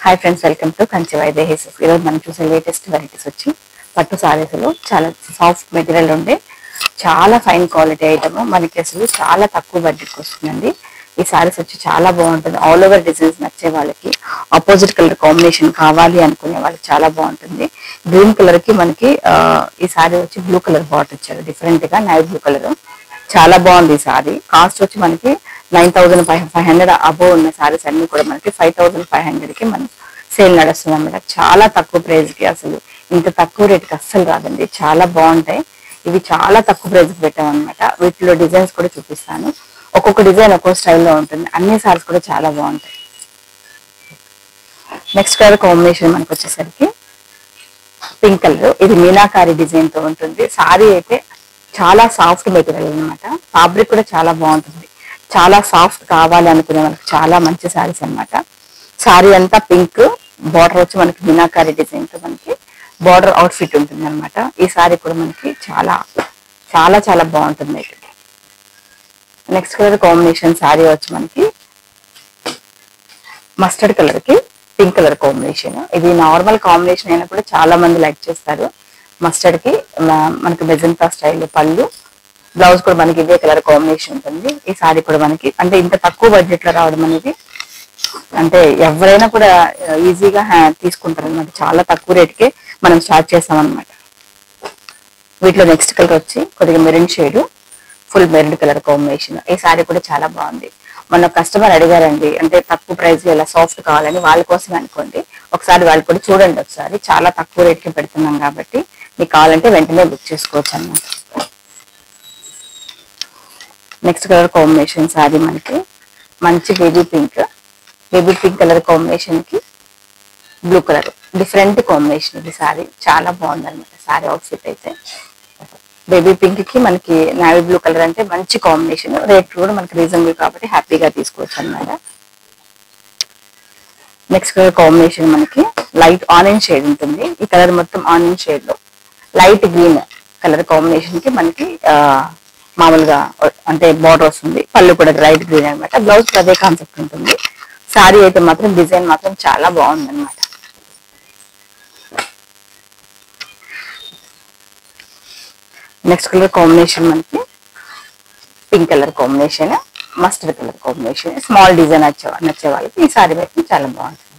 Hi friends, welcome to Kanchi Vaidehi's. ఈరోజు మనం చూసే లేటెస్ట్ వెరైటీస్ వచ్చి పట్టు సారీస్లో చాలా సాఫ్ట్ మెటీరియల్ ఉండే చాలా ఫైన్ క్వాలిటీ ఐటమ్ మనకి అసలు చాలా తక్కువ బడ్జెట్కి వస్తుందండి. ఈ సారీస్ వచ్చి చాలా బాగుంటుంది. ఆల్ ఓవర్ డిజైన్స్ నచ్చే వాళ్ళకి, ఆపోజిట్ కలర్ కాంబినేషన్ కావాలి అనుకునే వాళ్ళకి చాలా బాగుంటుంది. గ్రీన్ కలర్ కి మనకి ఈ సారీ వచ్చి బ్లూ కలర్ బాట్ ఇచ్చారు, డిఫరెంట్ గా నైట్ బ్లూ కలర్. చాలా బాగుంది ఈ సారీ. కాస్ట్ వచ్చి మనకి 9,500 అబోవ్ ఉన్న సారీస్ అన్ని కూడా మనకి 5,500 కి మనం సేల్ నడుస్తుంది అనమాట. చాలా తక్కువ ప్రైస్ కి, అసలు ఇంత తక్కువ రేట్ కి అస్సలు రాదండి. చాలా బాగుంటాయి. ఇవి చాలా తక్కువ ప్రైస్ కి పెట్టామన్నమాట. వీటిలో డిజైన్స్ కూడా చూపిస్తాను. ఒక్కొక్క డిజైన్ ఒక్కొక్క స్టైల్లో ఉంటుంది. అన్ని సారీస్ కూడా చాలా బాగుంటాయి. నెక్స్ట్ కలర్ కాంబినేషన్ మనకు వచ్చేసరికి పింక్ కలర్. ఇది మీనాకారి డిజైన్ తో ఉంటుంది. సారీ అయితే చాలా సాఫ్ట్ మెటీరియల్ అనమాట. ఫ్యాబ్రిక్ కూడా చాలా బాగుంటుంది. చాలా సాఫ్ట్ కావాలి అనుకునే వాళ్ళకి చాలా మంచి సారీస్ అనమాట. సారీ అంతా పింక్, బార్డర్ వచ్చి మనకి మీనాకారి డిజైన్ తో మనకి బార్డర్ అవుట్ ఫిట్ ఉంటుంది అనమాట. ఈ సారీ కూడా మనకి చాలా చాలా చాలా బాగుంటుంది. నెక్స్ట్ కలర్ కాంబినేషన్ సారీ వచ్చి మనకి మస్టర్డ్ కలర్ కి పింక్ కలర్ కాంబినేషన్. ఇది నార్మల్ కాంబినేషన్ అయినా కూడా చాలా మంది లైక్ చేస్తారు. మస్టర్డ్ కి మనకి మెజంతా స్టైల్ పళ్ళు, బ్లౌజ్ కూడా మనకి ఇదే కలర్ కాంబినేషన్ ఉంటుంది. ఈ సారీ కూడా మనకి అంటే ఇంత తక్కువ బడ్జెట్ లో రావడం అనేది అంటే ఎవరైనా కూడా ఈజీగా తీసుకుంటారు అనమాట. చాలా తక్కువ రేట్కే మనం స్టార్ట్ చేస్తాం అనమాట. వీటిలో నెక్స్ట్ కలర్ వచ్చి కొద్దిగా maroon shade, full maroon colour combination. ఈ సారీ కూడా చాలా బాగుంది. మన కస్టమర్ అడిగారండి, అంటే తక్కువ ప్రైస్ లో ఇలా సాఫ్ట్ కావాలని, వాళ్ళ కోసం అనుకోండి. ఒకసారి వాళ్ళు కూడా చూడండి. ఒకసారి చాలా తక్కువ రేట్ కి పెడుతున్నాం కాబట్టి మీకు కావాలంటే వెంటనే బుక్ చేసుకోవచ్చు అన్నమాట. నెక్స్ట్ కలర్ కాంబినేషన్ సారీ మనకి మంచి బేబీ పింక్ కలర్ కాంబినేషన్ కి బ్లూ కలర్, డిఫరెంట్ కాంబినేషన్. ఇది సారీ చాలా బాగుంది అనమాట. సారీ అవుట్ఫిట్ అయితే బేబీ పింక్ కి మనకి నావీ బ్లూ కలర్ అంటే మంచి కాంబినేషన్. రేట్ కూడా మనకి రీజనబుల్ కాబట్టి హ్యాపీగా తీసుకోవచ్చు అన్నమాట. నెక్స్ట్ కలర్ కాంబినేషన్ మనకి లైట్ ఆరెంజ్ షేడ్ ఉంటుంది. ఈ కలర్ మొత్తం ఆరెంజ్ షేడ్ లో లైట్ గ్రీన్ కలర్ కాంబినేషన్ కి మనకి మామూలుగా అంటే బార్డర్ వస్తుంది. పళ్ళు కూడా లైట్ గ్రీన్ అనమాట. బ్లౌజ్ కూడా అదే కాన్సెప్ట్ ఉంటుంది. సారీ అయితే మాత్రం డిజైన్ మాత్రం చాలా బాగుంది అనమాట. నెక్స్ట్ కలర్ కాంబినేషన్ మనకి pink colour combination, mustard colour combination. Small design నచ్చే వాళ్ళకి ఈ సారీ అయితే చాలా బాగుంటుంది.